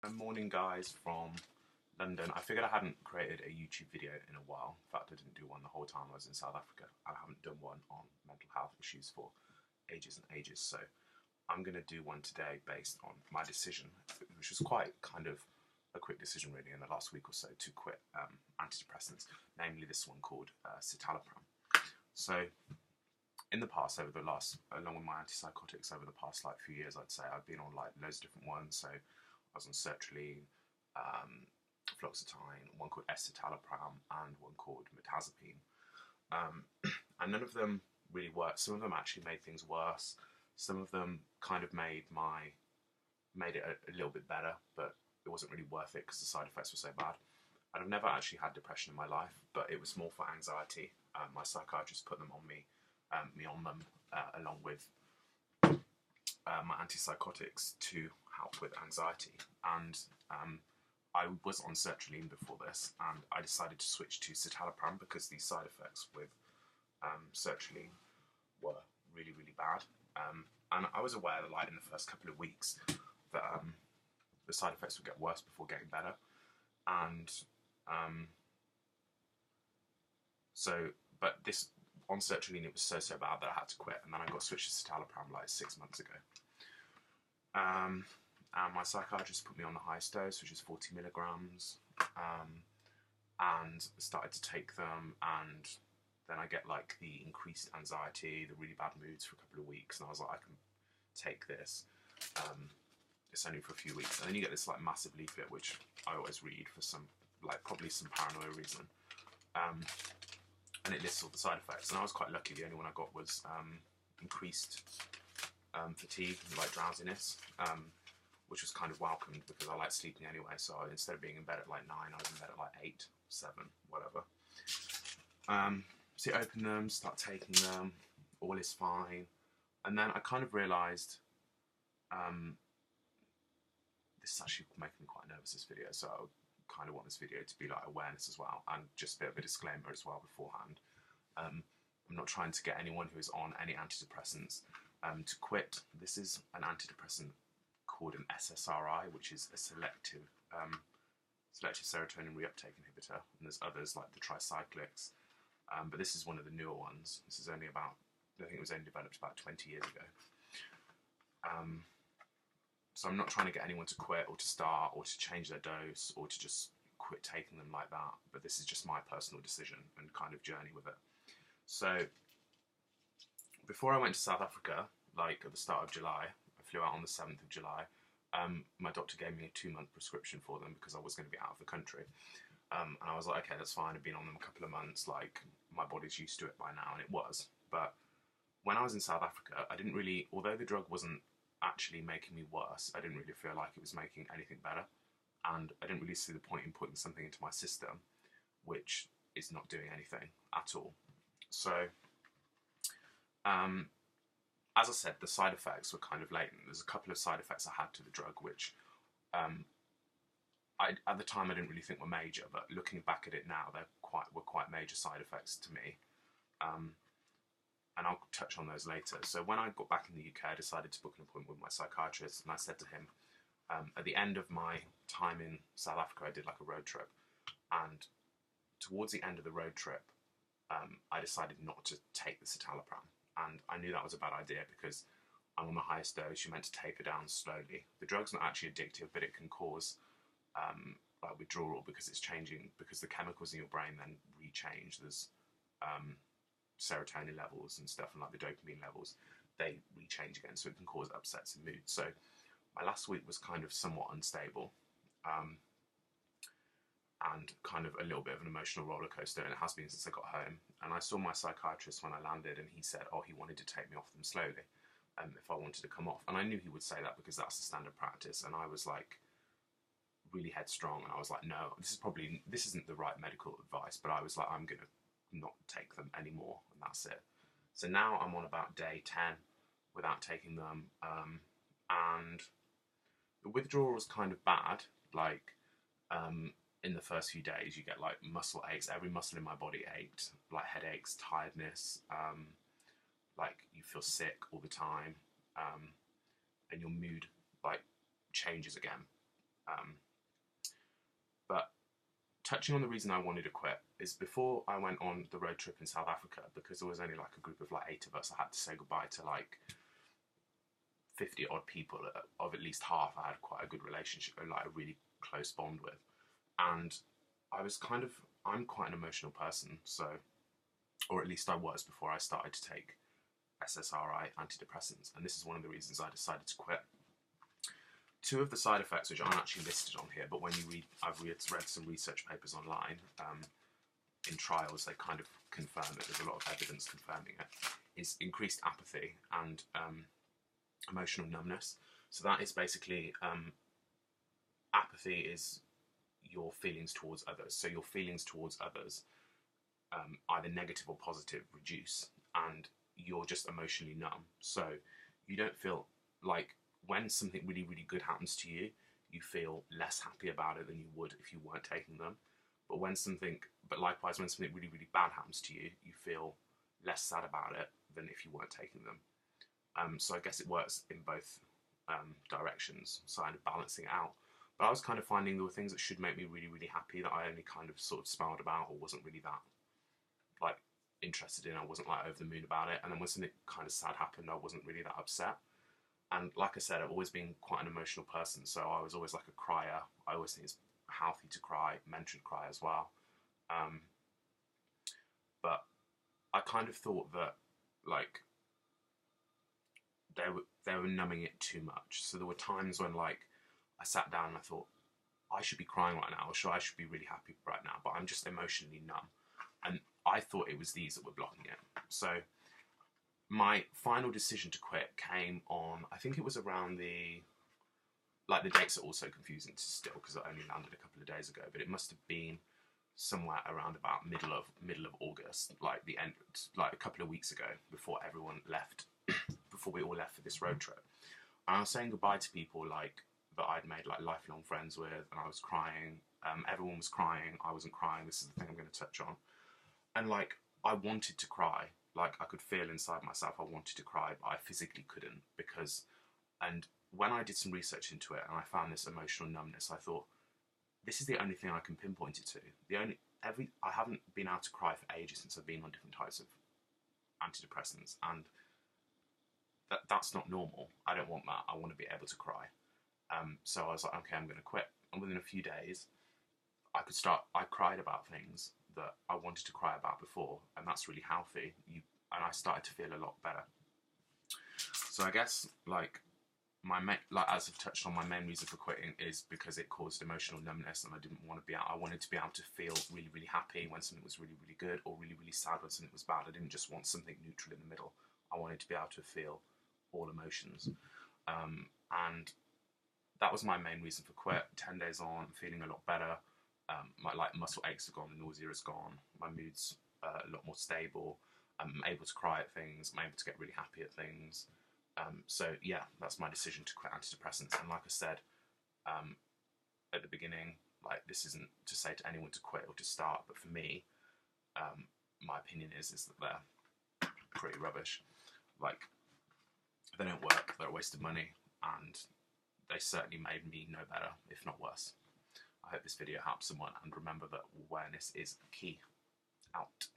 Good morning, guys, from London. I figured I hadn't created a YouTube video in a while. In fact, I didn't do one the whole time I was in South Africa. I haven't done one on mental health issues for ages and ages. So I'm going to do one today based on my decision, which was quite kind of a quick decision really in the last week or so to quit antidepressants, namely this one called citalopram. So in the past, along with my antipsychotics over the past few years, I'd say I've been on loads of different ones. So I was on sertraline, fluoxetine, one called escitalopram, and one called mirtazapine. And none of them really worked. Some of them actually made things worse. Some of them kind of made it a little bit better, but it wasn't really worth it because the side effects were so bad. And I've never actually had depression in my life, but it was more for anxiety. My psychiatrist put them on me on them along with my antipsychotics to help with anxiety. And I was on sertraline before this, and I decided to switch to citalopram because the side effects with sertraline were really, really bad. And I was aware that in the first couple of weeks that the side effects would get worse before getting better. And but this on sertraline, it was so bad that I had to quit, and then I got switched to citalopram 6 months ago. And my psychiatrist put me on the highest dose, which is 40 milligrams, and started to take them, and then I get the increased anxiety, the really bad moods for a couple of weeks, and I was like, I can take this. It's only for a few weeks, and then you get this massive leaflet, which I always read for some probably some paranoia reason. And it lists all the side effects, and I was quite lucky. The only one I got was increased fatigue and drowsiness, which was kind of welcomed because I like sleeping anyway. So instead of being in bed at 9, I was in bed at 8, 7, whatever. So you open them, start taking them, all is fine, and then I kind of realised this is actually making me quite nervous, this video, so I kind of want this video to be awareness as well, and just a bit of a disclaimer as well beforehand. I'm not trying to get anyone who is on any antidepressants to quit. This is an antidepressant called an SSRI, which is a selective serotonin reuptake inhibitor, and there's others like the tricyclics, but this is one of the newer ones. This is only I think it was only developed about 20 years ago. So I'm not trying to get anyone to quit or to start or to change their dose or to just quit taking them like that, but this is just my personal decision and kind of journey with it. So before I went to South Africa, at the start of July, I flew out on the 7th of July, my doctor gave me a 2-month prescription for them because I was going to be out of the country. And I was like, okay, that's fine, I've been on them a couple of months, my body's used to it by now, and it was. But when I was in South Africa, I didn't really, although the drug wasn't actually making me worse, I didn't really feel like it was making anything better, and I didn't really see the point in putting something into my system which is not doing anything at all. So as I said, the side effects were kind of latent. There's a couple of side effects I had to the drug which at the time I didn't really think were major, but looking back at it now, were quite major side effects to me. And I'll touch on those later. So when I got back in the UK, I decided to book an appointment with my psychiatrist, and I said to him, at the end of my time in South Africa, I did a road trip, and towards the end of the road trip, I decided not to take the citalopram, and I knew that was a bad idea because I'm on the highest dose. You're meant to taper down slowly. The drug's not actually addictive, but it can cause withdrawal because it's changing, because the chemicals in your brain then re-change. There's serotonin levels and stuff, and the dopamine levels, they re-change again, so it can cause upsets in mood. So my last week was kind of somewhat unstable, and kind of a little bit of an emotional roller coaster, and it has been since I got home. And I saw my psychiatrist when I landed, and he said, he wanted to take me off them slowly, if I wanted to come off. And I knew he would say that because that's the standard practice, and I was really headstrong, and I was like, no, this isn't the right medical advice, but I was like, I'm gonna not take them anymore, and that's it. So now I'm on about day 10 without taking them, and the withdrawal was kind of bad. In the first few days, you get muscle aches. Every muscle in my body ached, headaches, tiredness, you feel sick all the time, and your mood changes again. touching on the reason I wanted to quit is before I went on the road trip in South Africa, because there was only like a group of like 8 of us, I had to say goodbye to like 50 odd people, of at least half I had quite a good relationship and like a really close bond with. And I'm quite an emotional person, so, or at least I was before I started to take SSRI antidepressants, and this is one of the reasons I decided to quit. 2 of the side effects, which aren't actually listed on here, but when you read, I've read some research papers online, in trials, they kind of confirm it, there's a lot of evidence confirming it, is increased apathy and emotional numbness. So that is basically, apathy is your feelings towards others. So your feelings towards others, either negative or positive, reduce, and you're just emotionally numb. So you don't feel like, when something really, really good happens to you, you feel less happy about it than you would if you weren't taking them. But likewise, when something really, really bad happens to you, you feel less sad about it than if you weren't taking them. So I guess it works in both directions, so kind of balancing it out. But I was kind of finding there were things that should make me really, really happy that I only kind of sort of smiled about, or wasn't really that like interested in. I wasn't like over the moon about it. And then when something kind of sad happened, I wasn't really that upset. And like I said, I've always been quite an emotional person, so I was always like a crier. I always think it's healthy to cry, men should cry as well. But I kind of thought that, like, they were numbing it too much. So there were times when, like, I sat down and I thought, I should be crying right now, or I should be really happy right now, but I'm just emotionally numb. And I thought it was these that were blocking it. So my final decision to quit came on, I think it was around the dates are also confusing still because it only landed a couple of days ago, but it must have been somewhere around about middle of August, like the end, like a couple of weeks ago, before everyone left, before we all left for this road trip. And I was saying goodbye to people like that I'd made like lifelong friends with, and I was crying. Everyone was crying. I wasn't crying. This is the thing I'm going to touch on. And like, I wanted to cry. Like, I could feel inside myself I wanted to cry, but I physically couldn't, because, and when I did some research into it and I found this emotional numbness, I thought, this is the only thing I can pinpoint it to. I haven't been able to cry for ages since I've been on different types of antidepressants, and that's not normal. I don't want that. I want to be able to cry. So I was like, okay, I'm going to quit. And within a few days, I cried about things that I wanted to cry about before, and that's really healthy. And I started to feel a lot better. So I guess, like, as I've touched on, my main reason for quitting is because it caused emotional numbness, and I wanted to be able to feel really, really happy when something was really, really good, or really, really sad when something was bad. I didn't just want something neutral in the middle. I wanted to be able to feel all emotions. And that was my main reason for quit. 10 days on, feeling a lot better. My muscle aches have gone, the nausea is gone, my mood's a lot more stable. I'm able to cry at things, I'm able to get really happy at things. So yeah, that's my decision to quit antidepressants. And like I said at the beginning, like, this isn't to say to anyone to quit or to start, but for me, my opinion is that they're pretty rubbish. Like, they don't work, they're a waste of money, and they certainly made me no better, if not worse. I hope this video helps someone, and remember that awareness is key. Out.